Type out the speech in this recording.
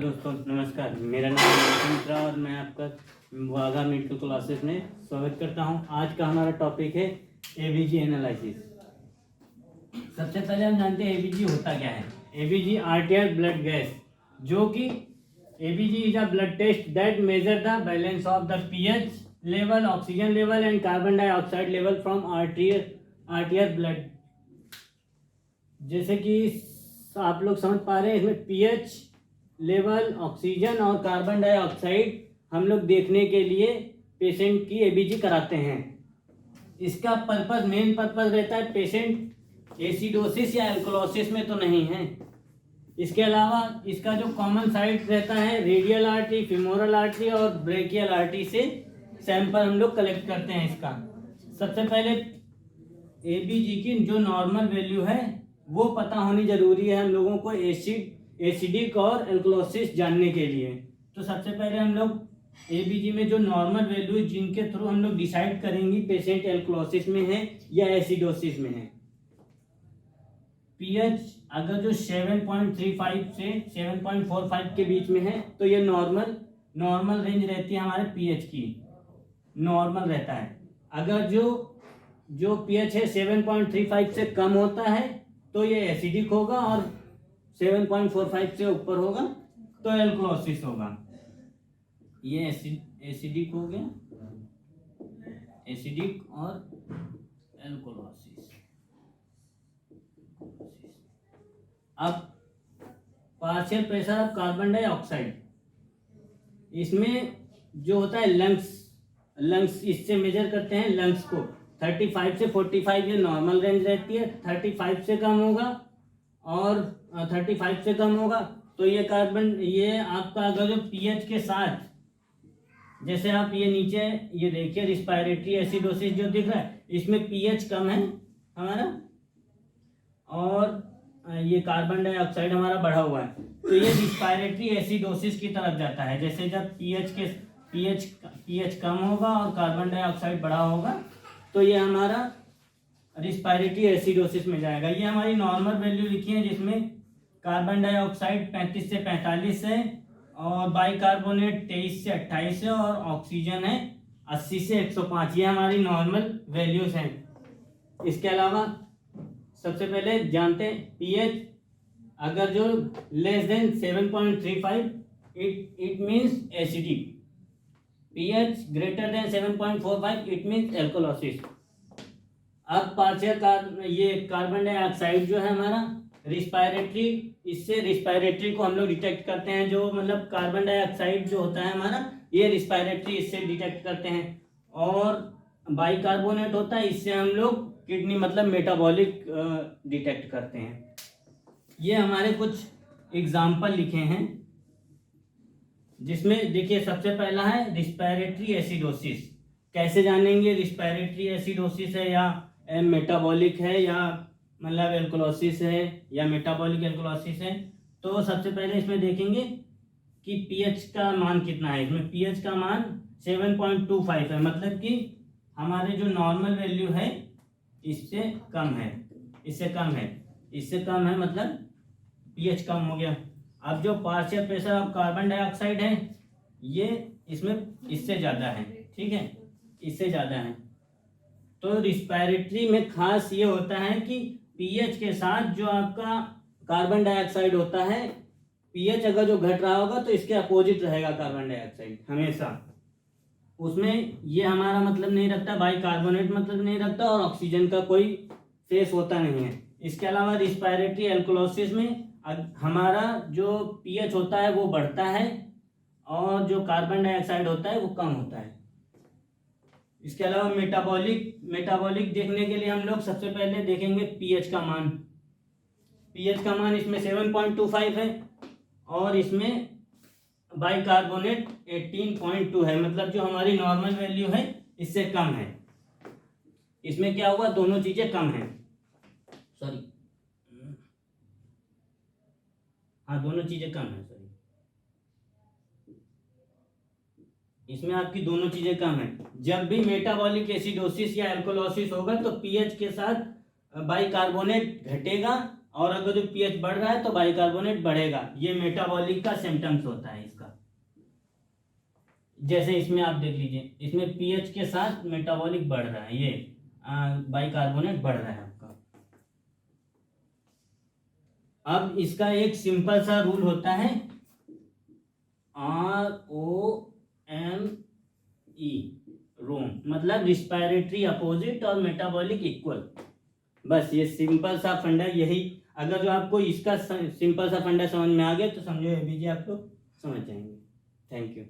दोस्तों, नमस्कार। मेरा नाम है मित्रा और मैं आपका वाघा मेडिकल क्लासेस में स्वागत करता हूं। आज का हमारा टॉपिक है एबीजी एनालिसिस। सबसे पहले हम जानते हैं एबीजी होता क्या है। एबीजी आर्टियल ब्लड गैस, जो कि ABG is a blood test that measure the balance of the pH level, oxygen level and carbon dioxide level from arterial blood. जैसे कि आप लोग समझ पा रहे हैं, इसमें पीएच लेवल, ऑक्सीजन और कार्बन डाइऑक्साइड हम लोग देखने के लिए पेशेंट की एबीजी कराते हैं। इसका मेन पर्पस रहता है पेशेंट एसिडोसिस या एल्कोलोसिस में तो नहीं है। इसके अलावा इसका जो कॉमन साइट रहता है, रेडियल आर्टरी, फीमोरल आर्टरी और ब्रेकियल आर्टरी से सैंपल हम लोग कलेक्ट करते हैं। इसका सबसे पहले एबीजी की जो नॉर्मल वैल्यू है वो पता होनी जरूरी है हम लोगों को एसिडिक और एल्कोलोसिस जानने के लिए। तो सबसे पहले हम लोग एबीजी में जो नॉर्मल वैल्यू जिनके थ्रू हम लोग डिसाइड करेंगे पेशेंट एल्कोलोसिस में है या एसिडोसिस में है। पीएच अगर जो 7.35 से 7.45 के बीच में है तो ये नॉर्मल रेंज रहती है हमारे पीएच की, नॉर्मल रहता है। अगर जो पीएच है 7.35 से कम होता है तो ये एसिडिक होगा और 7.45 से ऊपर होगा तो एल्कोलोसिस होगा। ये एसिडिक हो गया, एसिडिक और एल्कोलोसिस। अब partial pressure of carbon dioxide, इसमें जो होता है लंग्स इससे मेजर करते हैं लंग्स को। 35 से 45 ये नॉर्मल रेंज रहती है। 35 से कम होगा और 35 से कम होगा तो ये आपका अगर जो पीएच के साथ, जैसे आप ये नीचे ये देखिए रिस्पायरेटरी एसिडोसिस जो दिख रहा है, इसमें पीएच कम है हमारा और ये कार्बन डाइऑक्साइड हमारा बढ़ा हुआ है, तो ये रिस्पायरेटरी एसिडोसिस की तरफ जाता है। जैसे जब पीएच कम होगा और कार्बन डाइऑक्साइड बढ़ा होगा तो ये हमारा रिस्पायरेटरी एसिडोसिस में जाएगा। ये हमारी नॉर्मल वैल्यू लिखी है जिसमें कार्बन डाइऑक्साइड 35 से 45 है और बाइकार्बोनेट 23 से 28 है और ऑक्सीजन है 80 से 105। ये हमारी नॉर्मल वैल्यूज हैं। इसके अलावा सबसे पहले जानते हैं पीएच अगर जो less than 7.35 it means acidic, pH greater than 7.45 it means alkalosis. अब ये कार्बन डाइऑक्साइड जो है हमारा रिस्पायरेटरी, इससे रिस्पायरेटरी को हम लोग डिटेक्ट करते हैं। जो मतलब कार्बन डाइऑक्साइड जो होता है हमारा ये रिस्पायरेटरी इससे डिटेक्ट करते हैं और बाइकार्बोनेट होता है इससे हम लोग किडनी मतलब मेटाबॉलिक डिटेक्ट करते हैं। ये हमारे कुछ एग्जाम्पल लिखे हैं जिसमें देखिए सबसे पहला है रिस्पायरेटरी एसिडोसिस। कैसे जानेंगे रिस्पायरेटरी एसिडोसिस है या मेटाबॉलिक है या मतलब एल्कोलोसिस है या मेटाबॉलिक एल्कोलोसिस है। तो सबसे पहले इसमें देखेंगे कि पीएच का मान कितना है। इसमें पीएच का मान 7.25 है, मतलब कि हमारे जो नॉर्मल वैल्यू है इससे कम है मतलब पीएच कम हो गया। अब जो partial pressure of carbon dioxide है ये इससे ज़्यादा है, ठीक है, इससे ज़्यादा है। तो रिस्पायरेटरी में खास ये होता है कि पीएच के साथ जो आपका कार्बन डाइऑक्साइड होता है, पीएच अगर जो घट रहा होगा तो इसके अपोजिट रहेगा कार्बन डाइऑक्साइड हमेशा। उसमें ये हमारा मतलब नहीं रखता, बाइकार्बोनेट मतलब नहीं रखता और ऑक्सीजन का कोई फेस होता नहीं है। इसके अलावा रिस्पायरेटरी एल्कोलोसिस में हमारा जो पीएच होता है वो बढ़ता है और जो कार्बन डाइऑक्साइड होता है वो कम होता है। इसके अलावा मेटाबॉलिक देखने के लिए हम लोग सबसे पहले देखेंगे पीएच का मान इसमें 7.25 है और इसमें बाइकार्बोनेट 18.2 है, मतलब जो हमारी नॉर्मल वैल्यू है इससे कम है। इसमें क्या हुआ, दोनों चीजें कम है, दोनों चीजें कम है, इसमें आपकी दोनों चीजें कम है। जब भी मेटाबॉलिक एसिडोसिस या एल्कोलोसिस होगा तो पीएच के साथ बाइकार्बोनेट घटेगा और अगर जो पीएच बढ़ रहा है तो बाइकार्बोनेट बढ़ेगा। ये मेटाबॉलिक का सिम्टम्स होता है इसका। जैसे इसमें आप देख लीजिए, इसमें पीएच के साथ मेटाबॉलिक बढ़ रहा है, ये बाइकार्बोनेट बढ़ रहा है आपका। अब इसका एक सिंपल सा रूल होता है, ROME, रोम मतलब रिस्पायरेटरी अपोजिट और मेटाबॉलिक इक्वल। बस ये सिंपल सा फंडा यही। अगर जो आपको इसका सिंपल सा फंडा समझ में आ गया तो समझो एबीजे आप लोग समझ जाएंगे। Thank you.